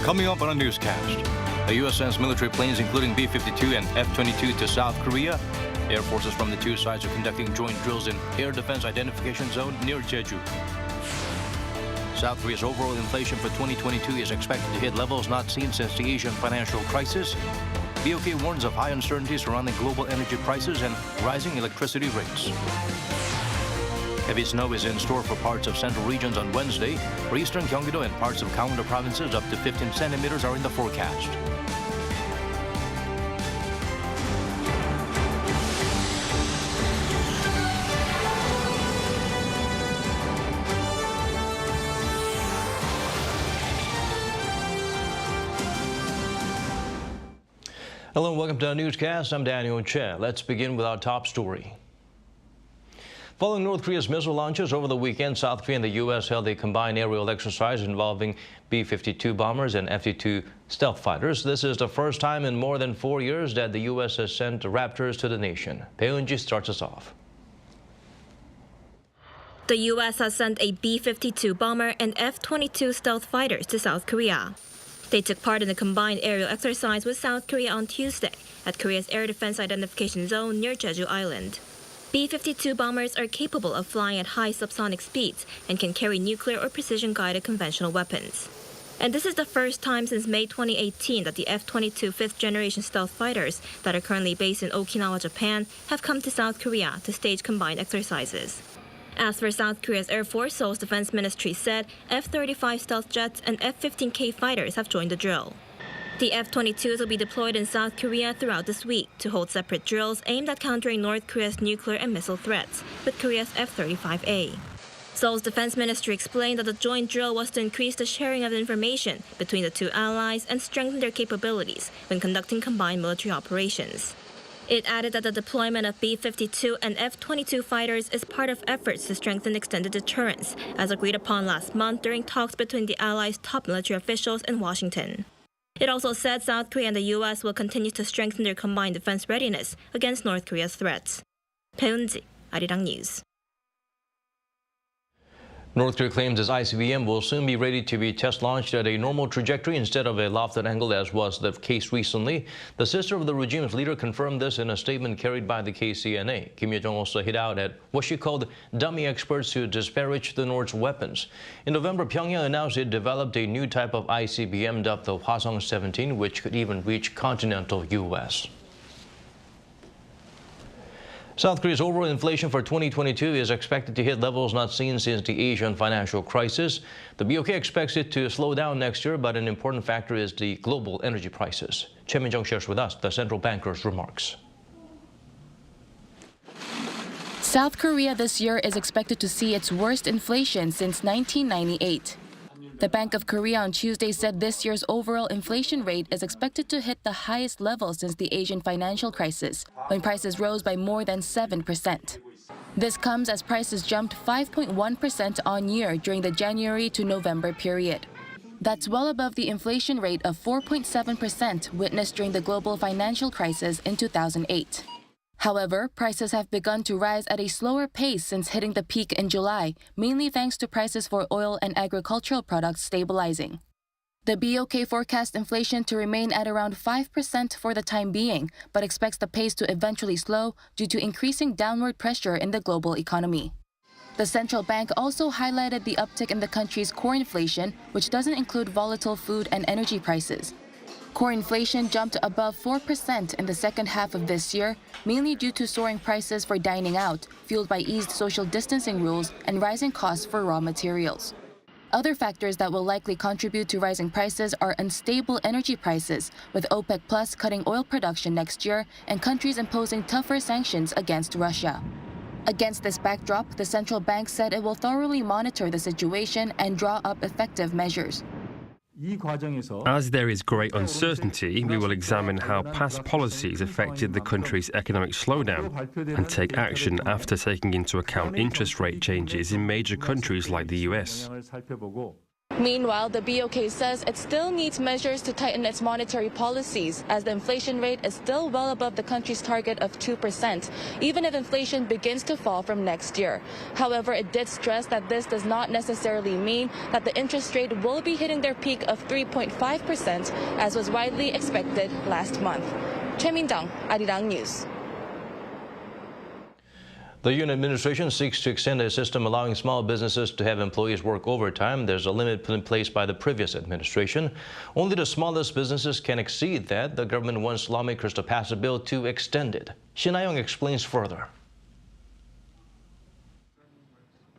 Coming up on a newscast, the U.S. sends military planes including B-52 and F-22 to South Korea. Air forces from the two sides are conducting joint drills in Air Defense Identification Zone near Jeju. South Korea's overall inflation for 2022 is expected to hit levels not seen since the Asian financial crisis. BOK warns of high uncertainty surrounding global energy prices and rising electricity rates. Heavy snow is in store for parts of central regions on Wednesday. For eastern Gyeonggi-do and parts of Gangwon-do provinces, up to 15 centimeters are in the forecast. Hello and welcome to our newscast. I'm Daniel Che. Let's begin with our top story. Following North Korea's missile launches over the weekend, South Korea and the U.S. held a combined aerial exercise involving B-52 bombers and F-22 stealth fighters. This is the first time in more than 4 years that the U.S. has sent Raptors to the nation. Bae-eun-ji starts us off. The U.S. has sent a B-52 bomber and F-22 stealth fighters to South Korea. They took part in a combined aerial exercise with South Korea on Tuesday at Korea's Air Defense Identification Zone near Jeju Island. B-52 bombers are capable of flying at high subsonic speeds and can carry nuclear or precision-guided conventional weapons. And this is the first time since May 2018 that the F-22 fifth-generation stealth fighters that are currently based in Okinawa, Japan, have come to South Korea to stage combined exercises. As for South Korea's Air Force, Seoul's defense ministry said F-35 stealth jets and F-15K fighters have joined the drill. The F-22s will be deployed in South Korea throughout this week to hold separate drills aimed at countering North Korea's nuclear and missile threats with Korea's F-35A. Seoul's defense ministry explained that the joint drill was to increase the sharing of information between the two allies and strengthen their capabilities when conducting combined military operations. It added that the deployment of B-52 and F-22 fighters is part of efforts to strengthen extended deterrence, as agreed upon last month during talks between the allies' top military officials in Washington. It also said South Korea and the U.S. will continue to strengthen their combined defense readiness against North Korea's threats. Bae-eun-ji, Arirang News. North Korea claims its ICBM will soon be ready to be test-launched at a normal trajectory instead of a lofted angle, as was the case recently. The sister of the regime's leader confirmed this in a statement carried by the KCNA. Kim Yo-jong also hit out at what she called dummy experts who disparaged the North's weapons. In November, Pyongyang announced it developed a new type of ICBM dubbed the Hwasong-17, which could even reach continental U.S. South Korea's overall inflation for 2022 is expected to hit levels not seen since the Asian financial crisis. The BOK expects it to slow down next year, but an important factor is the global energy prices. Kim Yo-jong shares with us the central banker's remarks. South Korea this year is expected to see its worst inflation since 1998. The Bank of Korea on Tuesday said this year's overall inflation rate is expected to hit the highest level since the Asian financial crisis, when prices rose by more than 7%. This comes as prices jumped 5.1% on year during the January to November period. That's well above the inflation rate of 4.7% witnessed during the global financial crisis in 2008. However, prices have begun to rise at a slower pace since hitting the peak in July, mainly thanks to prices for oil and agricultural products stabilizing. The BOK forecasts inflation to remain at around 5% for the time being, but expects the pace to eventually slow due to increasing downward pressure in the global economy. The central bank also highlighted the uptick in the country's core inflation, which doesn't include volatile food and energy prices. Core inflation jumped above 4% in the second half of this year, mainly due to soaring prices for dining out, fueled by eased social distancing rules and rising costs for raw materials. Other factors that will likely contribute to rising prices are unstable energy prices, with OPEC Plus cutting oil production next year and countries imposing tougher sanctions against Russia. Against this backdrop, the central bank said it will thoroughly monitor the situation and draw up effective measures. As there is great uncertainty, we will examine how past policies affected the country's economic slowdown and take action after taking into account interest rate changes in major countries like the US. Meanwhile, the BOK says it still needs measures to tighten its monetary policies, as the inflation rate is still well above the country's target of 2%, even if inflation begins to fall from next year. However, it did stress that this does not necessarily mean that the interest rate will be hitting their peak of 3.5%, as was widely expected last month. Choi Min-dong, Arirang News. The Yoon administration seeks to extend a system allowing small businesses to have employees work overtime. There's a limit put in place by the previous administration. Only the smallest businesses can exceed that. The government wants lawmakers to pass a bill to extend it. Shin Ha-young explains further.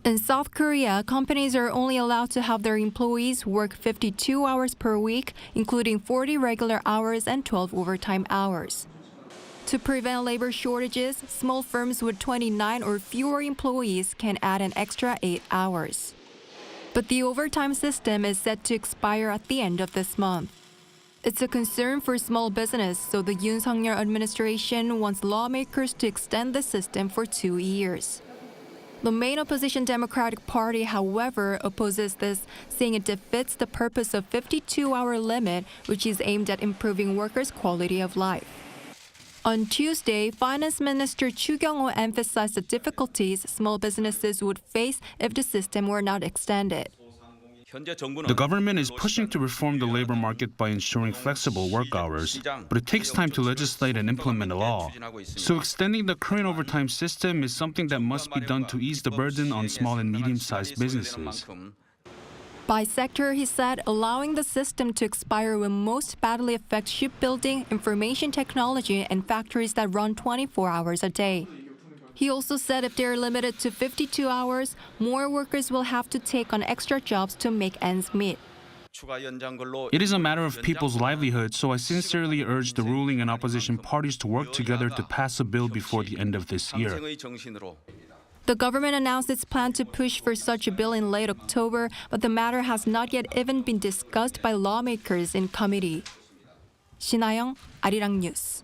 In South Korea, companies are only allowed to have their employees work 52 hours per week, including 40 regular hours and 12 overtime hours. To prevent labor shortages, small firms with 29 or fewer employees can add an extra 8 hours. But the overtime system is set to expire at the end of this month. It's a concern for small business, so the Yoon Suk-yeol administration wants lawmakers to extend the system for 2 years. The main opposition Democratic Party, however, opposes this, saying it defeats the purpose of 52-hour limit, which is aimed at improving workers' quality of life. On Tuesday, Finance Minister Chu Kyung-ho emphasized the difficulties small businesses would face if the system were not extended. The government is pushing to reform the labor market by ensuring flexible work hours, but it takes time to legislate and implement a law. So extending the current overtime system is something that must be done to ease the burden on small and medium-sized businesses. By sector, he said, allowing the system to expire will most badly affect shipbuilding, information technology, and factories that run 24 hours a day. He also said if they're limited to 52 hours, more workers will have to take on extra jobs to make ends meet. It is a matter of people's livelihood, so I sincerely urge the ruling and opposition parties to work together to pass a bill before the end of this year. The government announced its plan to push for such a bill in late October, but the matter has not yet even been discussed by lawmakers in committee. Shin Ha-young, Arirang News.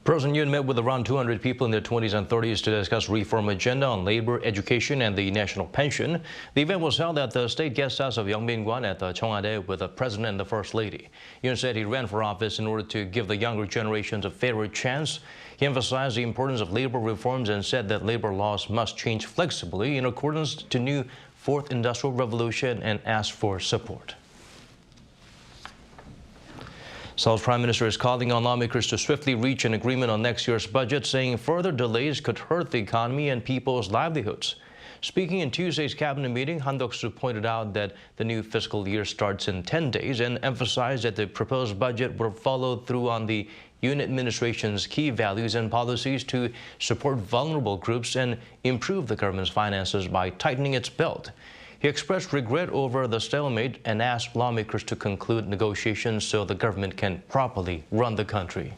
President Yoon met with around 200 people in their 20s and 30s to discuss reform agenda on labor, education, and the national pension. The event was held at the state guest house of Yeongbin-gwan at the Cheongwade with the president and the first lady. Yoon said he ran for office in order to give the younger generations a fairer chance. He emphasized the importance of labor reforms and said that labor laws must change flexibly in accordance to new Fourth Industrial Revolution and asked for support. Seoul's Prime Minister is calling on lawmakers to swiftly reach an agreement on next year's budget, saying further delays could hurt the economy and people's livelihoods. Speaking in Tuesday's cabinet meeting, Han Duck-soo pointed out that the new fiscal year starts in 10 days and emphasized that the proposed budget will follow through on the Yoon administration's key values and policies to support vulnerable groups and improve the government's finances by tightening its belt. He expressed regret over the stalemate and asked lawmakers to conclude negotiations so the government can properly run the country.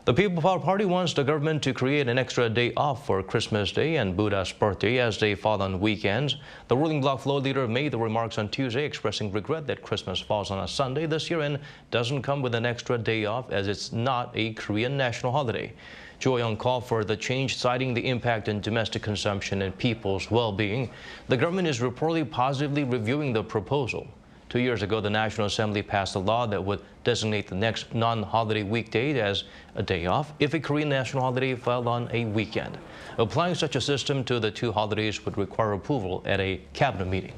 The People Power Party wants the government to create an extra day off for Christmas Day and Buddha's birthday as they fall on weekends. The ruling bloc floor leader made the remarks on Tuesday, expressing regret that Christmas falls on a Sunday this year and doesn't come with an extra day off as it's not a Korean national holiday. Jo Young called for the change, citing the impact on domestic consumption and people's well-being. The government is reportedly positively reviewing the proposal. 2 years ago, the National Assembly passed a law that would designate the next non-holiday weekday as a day off if a Korean national holiday fell on a weekend. Applying such a system to the two holidays would require approval at a cabinet meeting.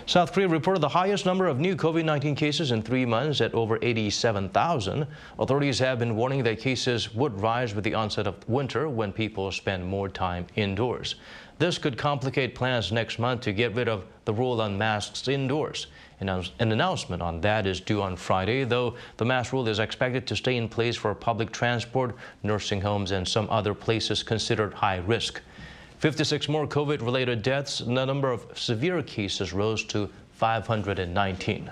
South Korea reported the highest number of new COVID-19 cases in 3 months at over 87,000. Authorities have been warning that cases would rise with the onset of winter when people spend more time indoors. This could complicate plans next month to get rid of the rule on masks indoors. An announcement on that is due on Friday, though the mask rule is expected to stay in place for public transport, nursing homes, and some other places considered high risk. 56 more COVID-related deaths, and the number of severe cases rose to 519.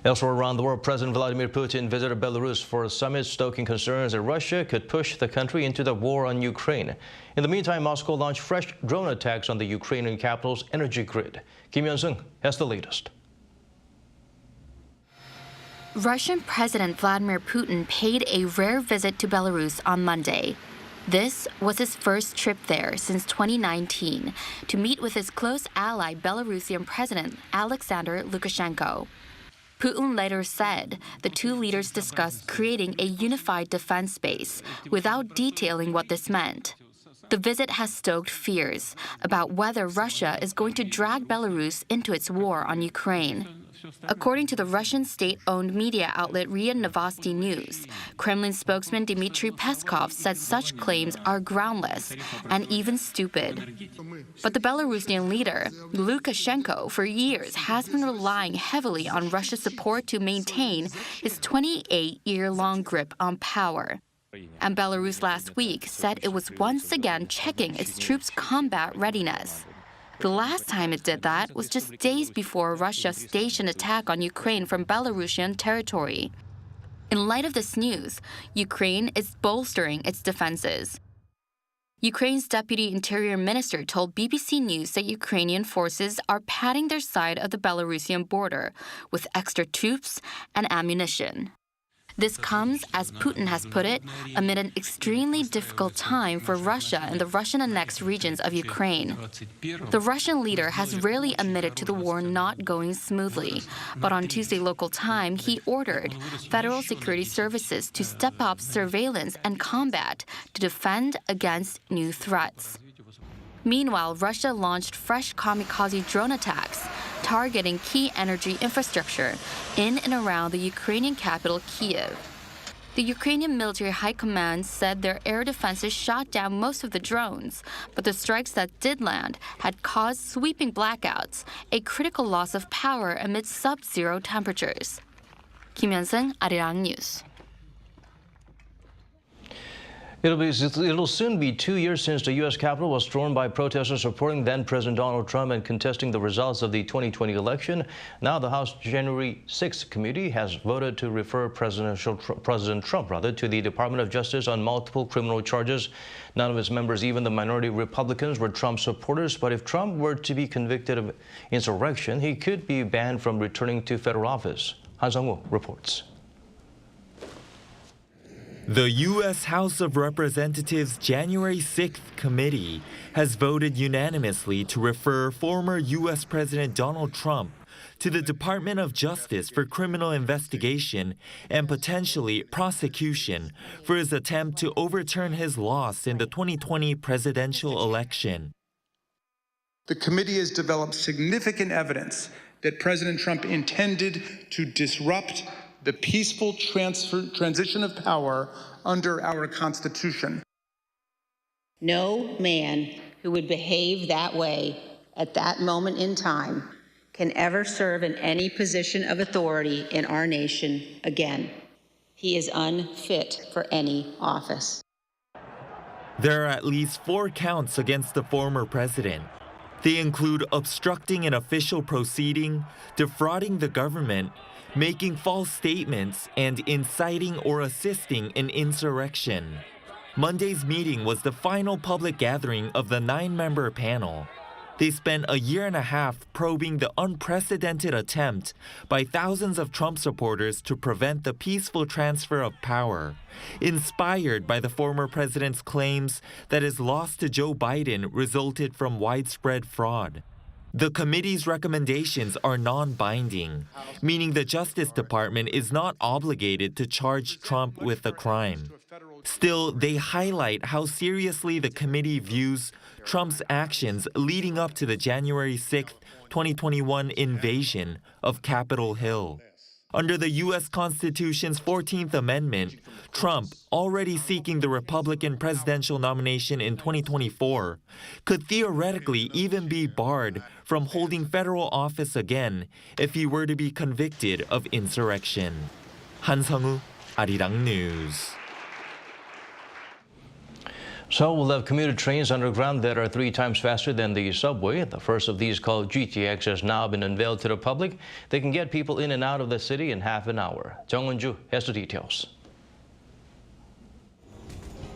Elsewhere around the world, President Vladimir Putin visited Belarus for a summit, stoking concerns that Russia could push the country into the war on Ukraine. In the meantime, Moscow launched fresh drone attacks on the Ukrainian capital's energy grid. Kim Yo-jong has the latest. Russian President Vladimir Putin paid a rare visit to Belarus on Monday. This was his first trip there since 2019 to meet with his close ally, Belarusian President Alexander Lukashenko. Putin later said the two leaders discussed creating a unified defense base without detailing what this meant. The visit has stoked fears about whether Russia is going to drag Belarus into its war on Ukraine. According to the Russian state-owned media outlet RIA Novosti News, Kremlin spokesman Dmitry Peskov said such claims are groundless and even stupid. But the Belarusian leader, Lukashenko, for years has been relying heavily on Russia's support to maintain his 28-year-long grip on power. And Belarus last week said it was once again checking its troops' combat readiness. The last time it did that was just days before Russia staged an attack on Ukraine from Belarusian territory. In light of this news, Ukraine is bolstering its defenses. Ukraine's Deputy Interior Minister told BBC News that Ukrainian forces are padding their side of the Belarusian border with extra troops and ammunition. This comes, as Putin has put it, amid an extremely difficult time for Russia and the Russian-annexed regions of Ukraine. The Russian leader has rarely admitted to the war not going smoothly, but on Tuesday local time, he ordered federal security services to step up surveillance and combat to defend against new threats. Meanwhile, Russia launched fresh kamikaze drone attacks, targeting key energy infrastructure in and around the Ukrainian capital, Kyiv. The Ukrainian Military High Command said their air defenses shot down most of the drones, but the strikes that did land had caused sweeping blackouts, a critical loss of power amid sub-zero temperatures. Kim Yo-jong, Arirang News. It'll soon be 2 years since the U.S. Capitol was stormed by protesters supporting then-President Donald Trump and contesting the results of the 2020 election. Now the House January 6th committee has voted to refer President Trump to the Department of Justice on multiple criminal charges. None of its members, even the minority Republicans, were Trump supporters. But if Trump were to be convicted of insurrection, he could be banned from returning to federal office. Han Duck-soo reports. The U.S. House of Representatives January 6th committee has voted unanimously to refer former U.S. President Donald Trump to the Department of Justice for criminal investigation and potentially prosecution for his attempt to overturn his loss in the 2020 presidential election. The committee has developed significant evidence that President Trump intended to disrupt the peaceful transition of power under our Constitution. No man who would behave that way at that moment in time can ever serve in any position of authority in our nation again. He is unfit for any office. There are at least 4 counts against the former president. They include obstructing an official proceeding, defrauding the government, making false statements, and inciting or assisting an insurrection. Monday's meeting was the final public gathering of the 9-member panel. They spent a year and a half probing the unprecedented attempt by thousands of Trump supporters to prevent the peaceful transfer of power, inspired by the former president's claims that his loss to Joe Biden resulted from widespread fraud. The committee's recommendations are non-binding, meaning the Justice Department is not obligated to charge Trump with the crime. Still, they highlight how seriously the committee views Trump's actions leading up to the January 6, 2021 invasion of Capitol Hill. Under the U.S. Constitution's 14th Amendment, Trump, already seeking the Republican presidential nomination in 2024, could theoretically even be barred from holding federal office again if he were to be convicted of insurrection. Han Duck-soo, Arirang News. So we'll have commuter trains underground that are 3 times faster than the subway. The first of these, called GTX, has now been unveiled to the public. They can get people in and out of the city in half an hour. Jung Won-ju has the details.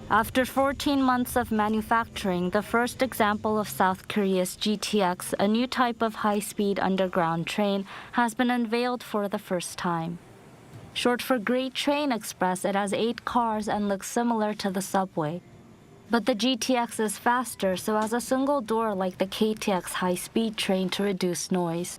After 14 months of manufacturing, the first example of South Korea's GTX, a new type of high-speed underground train, has been unveiled for the first time. Short for Great Train Express, it has 8 cars and looks similar to the subway. But the GTX is faster, so has a single door like the KTX high-speed train to reduce noise.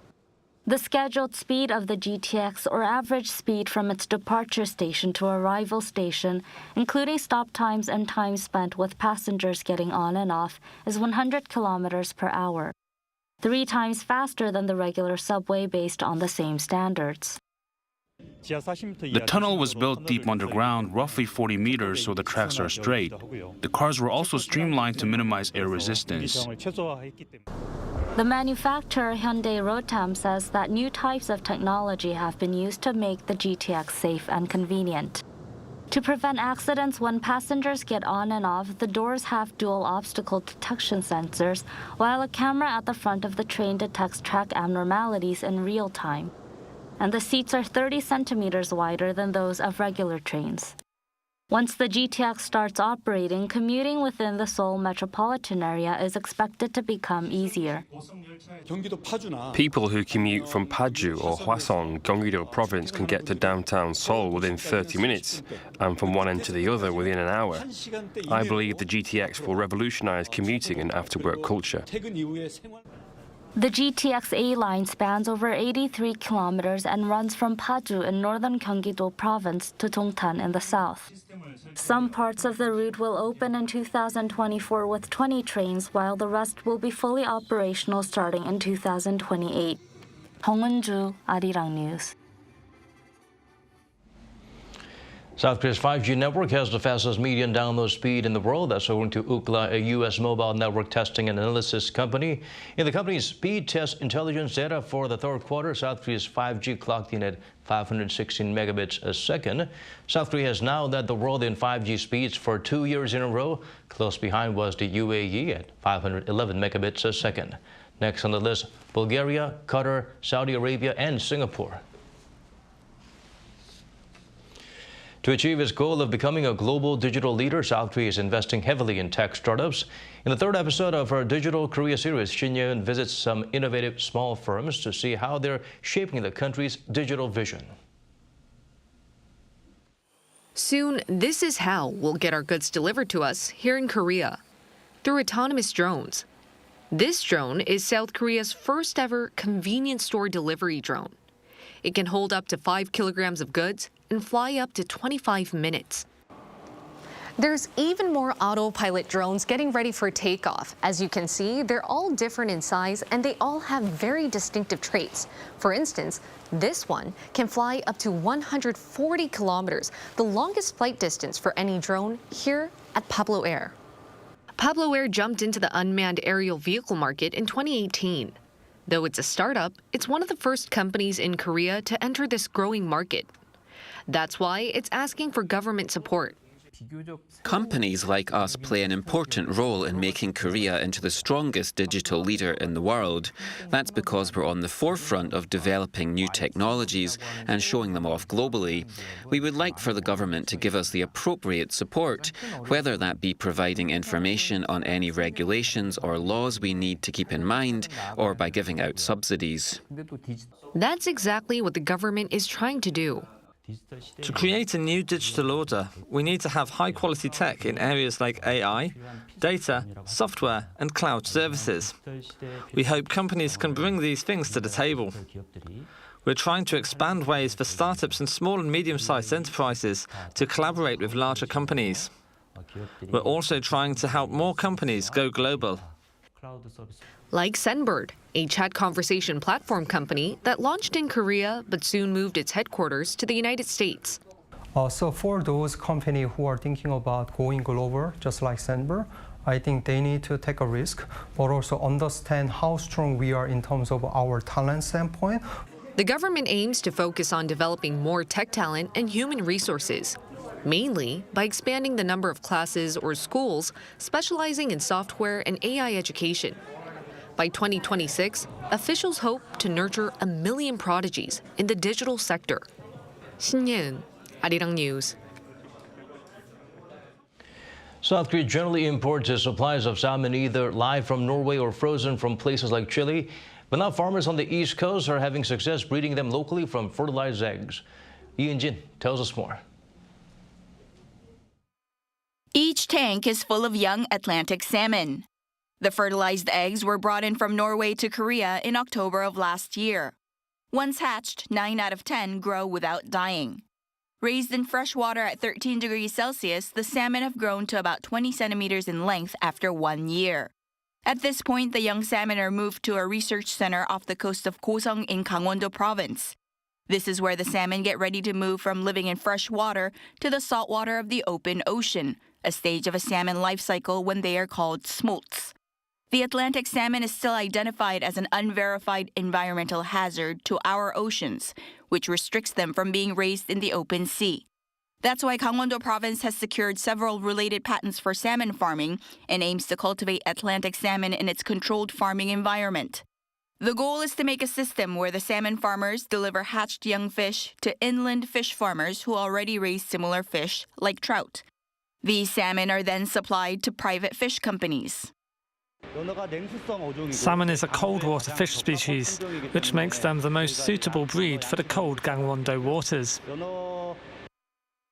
The scheduled speed of the GTX, or average speed from its departure station to arrival station, including stop times and time spent with passengers getting on and off, is 100 kilometers per hour, 3 times faster than the regular subway based on the same standards. The tunnel was built deep underground, roughly 40 meters, so the tracks are straight. The cars were also streamlined to minimize air resistance. The manufacturer Hyundai Rotem says that new types of technology have been used to make the GTX safe and convenient. To prevent accidents when passengers get on and off, the doors have dual obstacle detection sensors, while a camera at the front of the train detects track abnormalities in real time. And the seats are 30 centimeters wider than those of regular trains. Once the GTX starts operating, commuting within the Seoul metropolitan area is expected to become easier. People who commute from Paju or Hwaseong, Gyeonggi-do province can get to downtown Seoul within 30 minutes and from one end to the other within an hour. I believe the GTX will revolutionize commuting and after-work culture. The GTX A line spans over 83 kilometers and runs from Paju in northern Gyeonggi-do province to Dongtan in the south. Some parts of the route will open in 2024 with 20 trains, while the rest will be fully operational starting in 2028. Jung Won-ju, Arirang News. South Korea's 5G network has the fastest median download speed in the world. That's according to Ookla, a U.S. mobile network testing and analysis company. In the company's speed test intelligence data for the third quarter, South Korea's 5G clocked in at 516 megabits a second. South Korea has now led the world in 5G speeds for 2 years in a row. Close behind was the UAE at 511 megabits a second. Next on the list, Bulgaria, Qatar, Saudi Arabia, and Singapore. To achieve its goal of becoming a global digital leader, South Korea is investing heavily in tech startups. In the third episode of our Digital Korea series, Shin Yoon visits some innovative small firms to see how they're shaping the country's digital vision. Soon, this is how we'll get our goods delivered to us here in Korea, through autonomous drones. This drone is South Korea's first ever convenience store delivery drone. It can hold up to 5 kilograms of goods and fly up to 25 minutes. There's even more autopilot drones getting ready for takeoff. As you can see, they're all different in size and they all have very distinctive traits. For instance, this one can fly up to 140 kilometers, the longest flight distance for any drone here at Pablo Air. Pablo Air jumped into the unmanned aerial vehicle market in 2018. Though it's a startup, it's one of the first companies in Korea to enter this growing market. That's why it's asking for government support. Companies like us play an important role in making Korea into the strongest digital leader in the world. That's because we're on the forefront of developing new technologies and showing them off globally. We would like for the government to give us the appropriate support, whether that be providing information on any regulations or laws we need to keep in mind, or by giving out subsidies. That's exactly what the government is trying to do. To create a new digital order, we need to have high-quality tech in areas like AI, data, software, and cloud services. We hope companies can bring these things to the table. We're trying to expand ways for startups and small and medium-sized enterprises to collaborate with larger companies. We're also trying to help more companies go global. Like Senbird, a chat conversation platform company that launched in Korea but soon moved its headquarters to the United States. So for those companies who are thinking about going global, just like Senbird, I think they need to take a risk, but also understand how strong we are in terms of our talent standpoint. The government aims to focus on developing more tech talent and human resources. mainly by expanding the number of classes or schools specializing in software and AI education. By 2026, officials hope to nurture 1 million prodigies in the digital sector. 신예은, Arirang News. South Korea generally imports its supplies of salmon either live from Norway or frozen from places like Chile. But now farmers on the East Coast are having success breeding them locally from fertilized eggs. Yoon tells us more. Each tank is full of young Atlantic salmon. The fertilized eggs were brought in from Norway to Korea in October of last year. Once hatched, 9 out of 10 grow without dying. Raised in fresh water at 13 degrees Celsius, the salmon have grown to about 20 centimeters in length after 1 year. At this point, the young salmon are moved to a research center off the coast of Gosong in Gangwon-do province. This is where the salmon get ready to move from living in fresh water to the salt water of the open ocean, a stage of a salmon life cycle when they are called smolts. The Atlantic salmon is still identified as an unverified environmental hazard to our oceans, which restricts them from being raised in the open sea. That's why Gangwon-do province has secured several related patents for salmon farming and aims to cultivate Atlantic salmon in its controlled farming environment. The goal is to make a system where the salmon farmers deliver hatched young fish to inland fish farmers who already raise similar fish, like trout. These salmon are then supplied to private fish companies. Salmon is a cold water fish species, which makes them the most suitable breed for the cold Gangwon-do waters.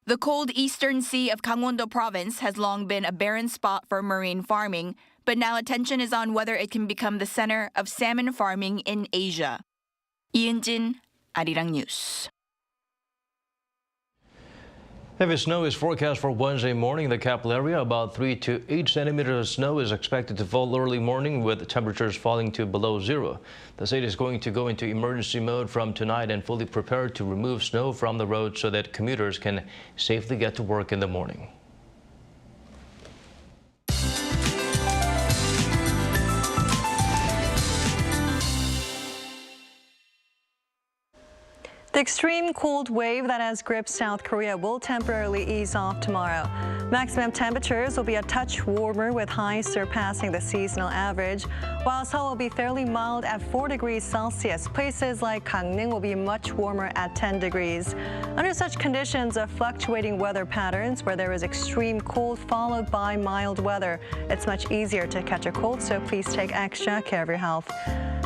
The cold eastern sea of Gangwon-do province has long been a barren spot for marine farming, but now attention is on whether it can become the center of salmon farming in Asia. Yoon, Arirang News. Heavy snow is forecast for Wednesday morning in the capital area. About 3 to 8 centimeters of snow is expected to fall early morning, with temperatures falling to below zero. The state is going to go into emergency mode from tonight and fully prepare to remove snow from the road so that commuters can safely get to work in the morning. The extreme cold wave that has gripped South Korea will temporarily ease off tomorrow. Maximum temperatures will be a touch warmer, with highs surpassing the seasonal average, while Seoul will be fairly mild at 4 degrees Celsius. Places like Gangneung will be much warmer at 10 degrees. Under such conditions of fluctuating weather patterns, where there is extreme cold followed by mild weather, it's much easier to catch a cold, so please take extra care of your health.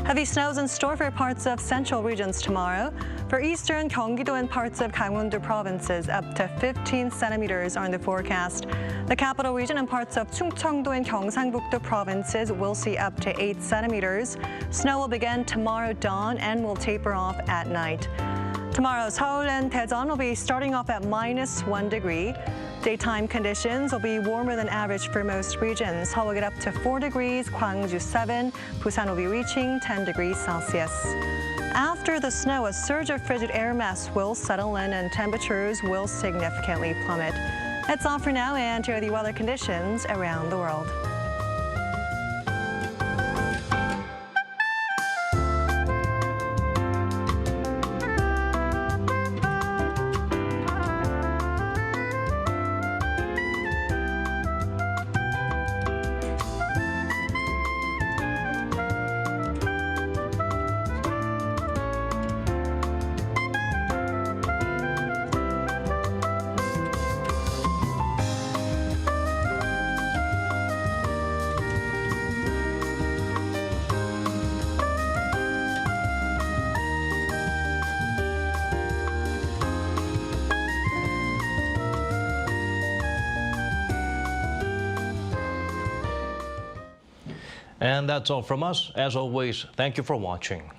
Heavy snows in store for parts of central regions tomorrow. For eastern Gyeonggi-do and parts of Gangwon-do provinces, up to 15 centimeters are in the forecast. The capital region and parts of Chungcheong-do and Gyeongsangbuk-do provinces will see up to 8 centimeters. Snow will begin tomorrow dawn and will taper off at night. Tomorrow, Seoul and Daejeon will be starting off at -1 degree. Daytime conditions will be warmer than average for most regions. Seoul will get up to 4 degrees, Gwangju 7, Busan will be reaching 10 degrees Celsius. After the snow, a surge of frigid air mass will settle in and temperatures will significantly plummet. That's all for now, and here are the weather conditions around the world. And that's all from us. As always, thank you for watching.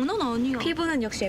장난 아니야. 피부는 역시